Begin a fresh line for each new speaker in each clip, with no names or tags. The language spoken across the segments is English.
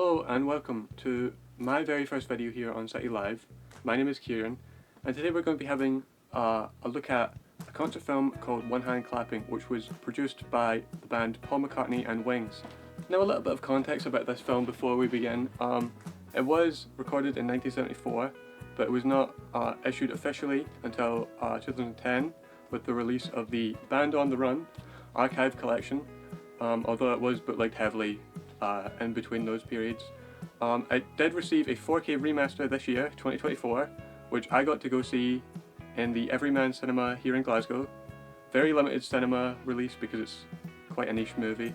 Hello and welcome to my very first video here on CityLive. My name is Kieran and today we're going to be having a look at a concert film called One Hand Clapping, which was produced by the band Paul McCartney and Wings. Now a little bit of context about this film before we begin. It was recorded in 1974, but it was not issued officially until 2010 with the release of the Band on the Run archive collection, although it was bootlegged heavily in between those periods. It did receive a 4K remaster this year, 2024, which I got to go see in the Everyman Cinema here in Glasgow. Very limited cinema release because it's quite a niche movie.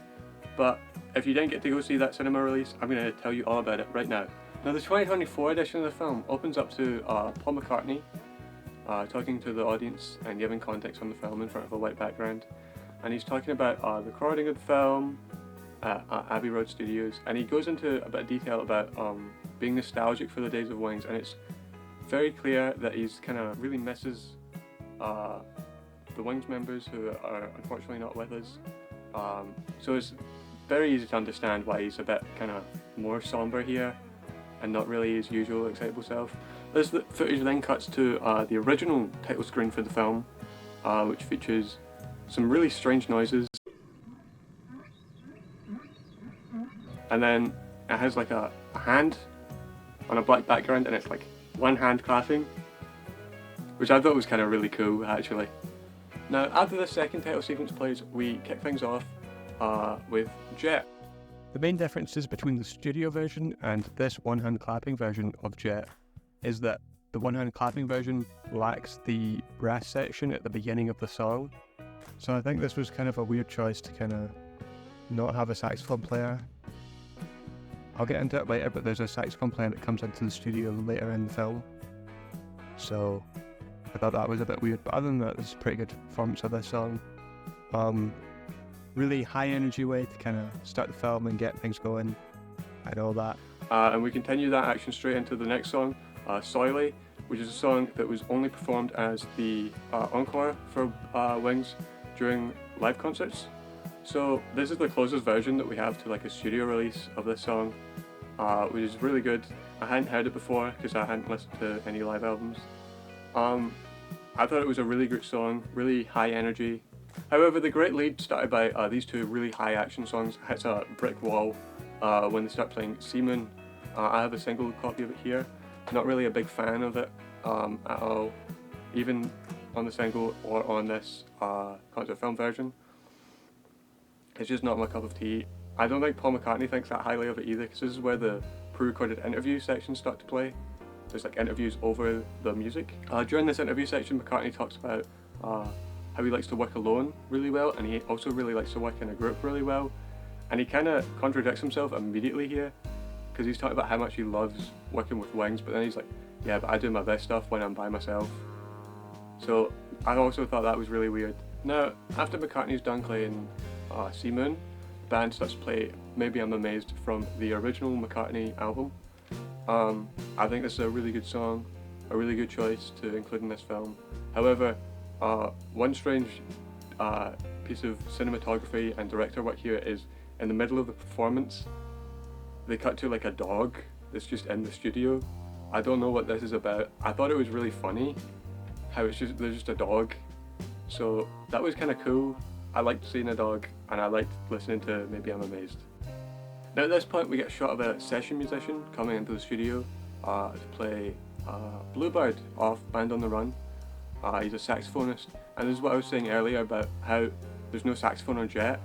But if you didn't get to go see that cinema release, I'm going to tell you all about it right now. Now the 2024 edition of the film opens up to Paul McCartney talking to the audience and giving context on the film in front of a white background. And he's talking about the recording of the film at Abbey Road Studios, and he goes into a bit of detail about being nostalgic for the days of Wings, and it's very clear that he's kind of really misses the Wings members who are unfortunately not with us. So it's very easy to understand why he's a bit kind of more somber here and not really his usual excitable self. This footage then cuts to the original title screen for the film, which features some really strange noises. And then it has like a hand on a black background, and it's like one hand clapping, which I thought was kind of really cool actually. Now after the second title sequence plays, we kick things off with Jet. The main differences between the studio version and this one hand clapping version of Jet is that the one hand clapping version lacks the brass section at the beginning of the song. So I think this was kind of a weird choice to kind of not have a saxophone player. I'll get into it later, but there's a saxophone player that comes into the studio later in the film. So I thought that was a bit weird, but other than that, it's a pretty good performance of this song. Really high energy way to kind of start the film and get things going and all that. And we continue that action straight into the next song, Soily, which is a song that was only performed as the encore for Wings during live concerts. So this is the closest version that we have to like a studio release of this song, which is really good. I hadn't heard it before because I hadn't listened to any live albums. I thought it was a really good song, really high energy. However, the great lead started by these two really high action songs hits a brick wall when they start playing Seaman. I have a single copy of it here. Not really a big fan of it at all, even on the single or on this concert film version. It's just not my cup of tea. I don't think Paul McCartney thinks that highly of it either, because this is where the pre-recorded interview sections start to play. There's like interviews over the music. During this interview section, McCartney talks about how he likes to work alone really well, and he also really likes to work in a group really well. And he kind of contradicts himself immediately here, because he's talking about how much he loves working with Wings, but then he's like, yeah, but I do my best stuff when I'm by myself. So I also thought that was really weird. Now, after McCartney's done playing Seaman, the band starts to play Maybe I'm Amazed from the original McCartney album. I think this is a really good song, a really good choice to include in this film. However, one strange piece of cinematography and director work here is in the middle of the performance, they cut to like a dog that's just in the studio. I don't know what this is about. I thought it was really funny how there's just a dog. So that was kind of cool. I liked seeing a dog, and I liked listening to Maybe I'm Amazed. Now at this point we get a shot of a session musician coming into the studio to play Bluebird off Band on the Run. He's a saxophonist, and this is what I was saying earlier about how there's no saxophone on Jet.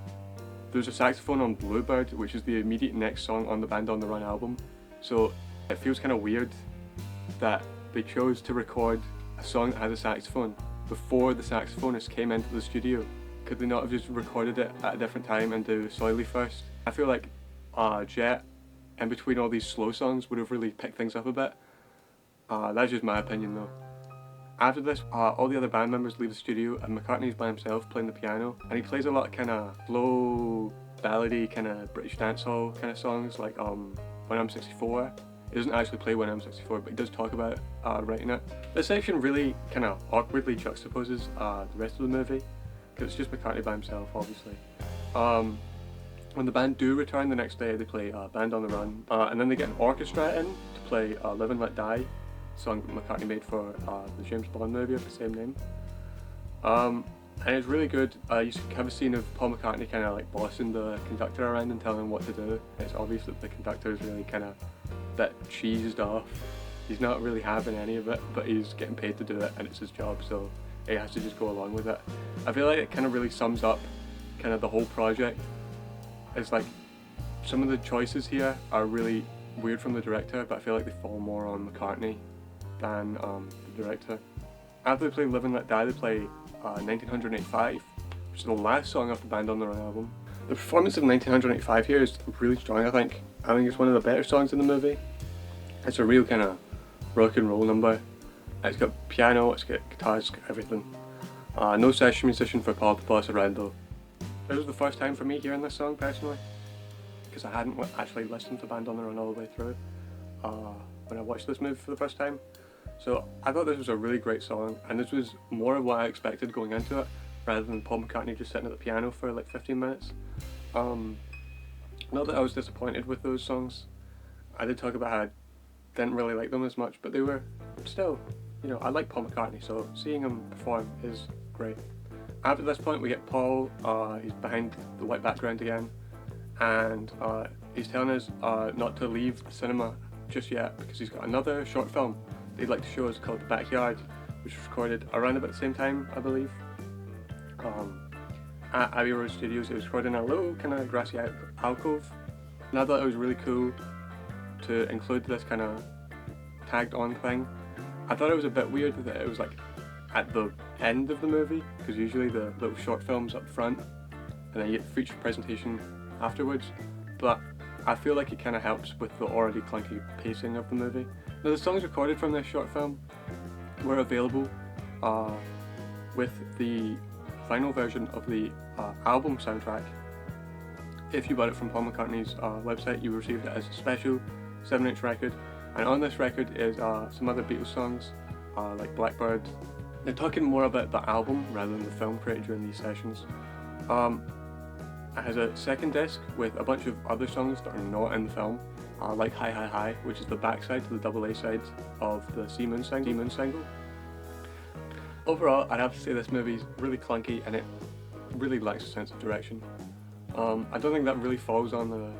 There's a saxophone on Bluebird, which is the immediate next song on the Band on the Run album. So it feels kind of weird that they chose to record a song that has a saxophone before the saxophonist came into the studio. Could they not have just recorded it at a different time and do Soily first? I feel like Jet, in between all these slow songs, would have really picked things up a bit. That's just my opinion though. After this, all the other band members leave the studio and McCartney's by himself playing the piano, and he plays a lot of kind of low, ballady, kind of British dancehall kind of songs like When I'm 64. He doesn't actually play When I'm 64, but he does talk about writing it. This section really kind of awkwardly juxtaposes the rest of the movie, because it's just McCartney by himself, obviously. When the band do return the next day, they play Band on the Run, and then they get an orchestra in to play Live and Let Die, song that McCartney made for the James Bond movie of the same name. And it's really good. You have a scene of Paul McCartney kind of like bossing the conductor around and telling him what to do. It's obvious that the conductor is really kind of a bit cheesed off. He's not really having any of it, but he's getting paid to do it and it's his job, so he has to just go along with it. I feel like it kind of really sums up kind of the whole project. It's like some of the choices here are really weird from the director, but I feel like they fall more on McCartney than the director. After they play Live and Let Die, they play 1985, which is the last song off the Band on the Run album. The performance of 1985 here is really strong, I think. I think it's one of the better songs in the movie. It's a real kind of rock and roll number. It's got piano, it's got guitars, it's got everything. No session musician for Paul to boss around though. This was the first time for me hearing this song personally, because I hadn't actually listened to Band on the Run all the way through when I watched this movie for the first time. So I thought this was a really great song, and this was more of what I expected going into it, rather than Paul McCartney just sitting at the piano for like 15 minutes. Not that I was disappointed with those songs. I did talk about how I didn't really like them as much, but they were still, you know, I like Paul McCartney, so seeing him perform is great. After this point we get Paul, he's behind the white background again, and he's telling us not to leave the cinema just yet because he's got another short film that he'd like to show us called The Backyard, which was recorded around about the same time, I believe, at Abbey Road Studios. It was recorded in a little kind of grassy alcove, and I thought it was really cool to include this kind of tagged on thing. I thought it was a bit weird that it was like at the end of the movie, because usually the little short film's up front and then you get the feature presentation afterwards, but I feel like it kind of helps with the already clunky pacing of the movie. Now the songs recorded from this short film were available with the final version of the album soundtrack. If you bought it from Paul McCartney's website, you received it as a special 7-inch record, and on this record is some other Beatles songs like Blackbird. They're talking more about the album rather than the film created during these sessions. It has a second disc with a bunch of other songs that are not in the film, like Hi Hi Hi, which is the backside to the double A side of the Seamoon single. Overall, I'd have to say this movie's really clunky and it really lacks a sense of direction. I don't think that really falls on the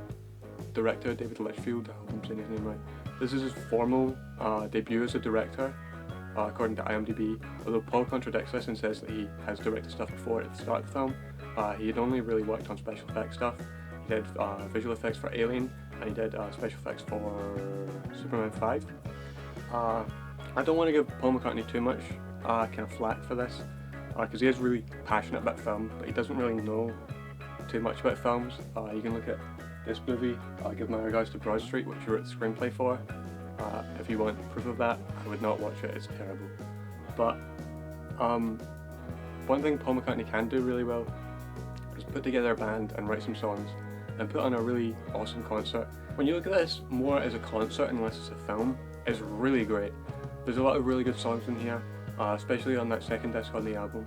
director, David Litchfield. I hope I'm saying his name right. This is his formal debut as a director, according to IMDb, although Paul contradicts this and says that he has directed stuff before at the start of the film. He had only really worked on special effects stuff. He did visual effects for Alien, and he did special effects for Superman 5. I don't want to give Paul McCartney too much kind of flack for this, because he is really passionate about film, but he doesn't really know too much about films. You can look at this movie, Give My Regards to Broad Street, which he wrote the screenplay for. If you want proof of that, I would not watch it, it's terrible. But one thing Paul McCartney can do really well is put together a band and write some songs and put on a really awesome concert. When you look at this more as a concert and less as a film, it's really great. There's a lot of really good songs in here, especially on that second disc on the album.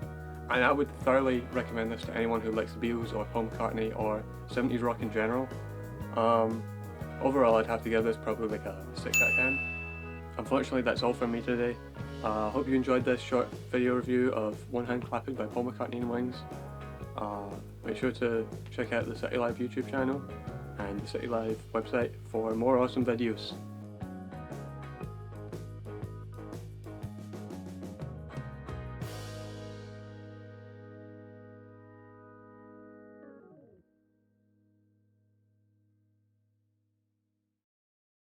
And I would thoroughly recommend this to anyone who likes the Beatles or Paul McCartney or 70s rock in general. Overall, I'd have to give this probably like a 6 out of 10. Unfortunately, that's all from me today. Hope you enjoyed this short video review of One Hand Clapping by Paul McCartney Wings. Make sure to check out the CityLive YouTube channel and the CityLive website for more awesome videos.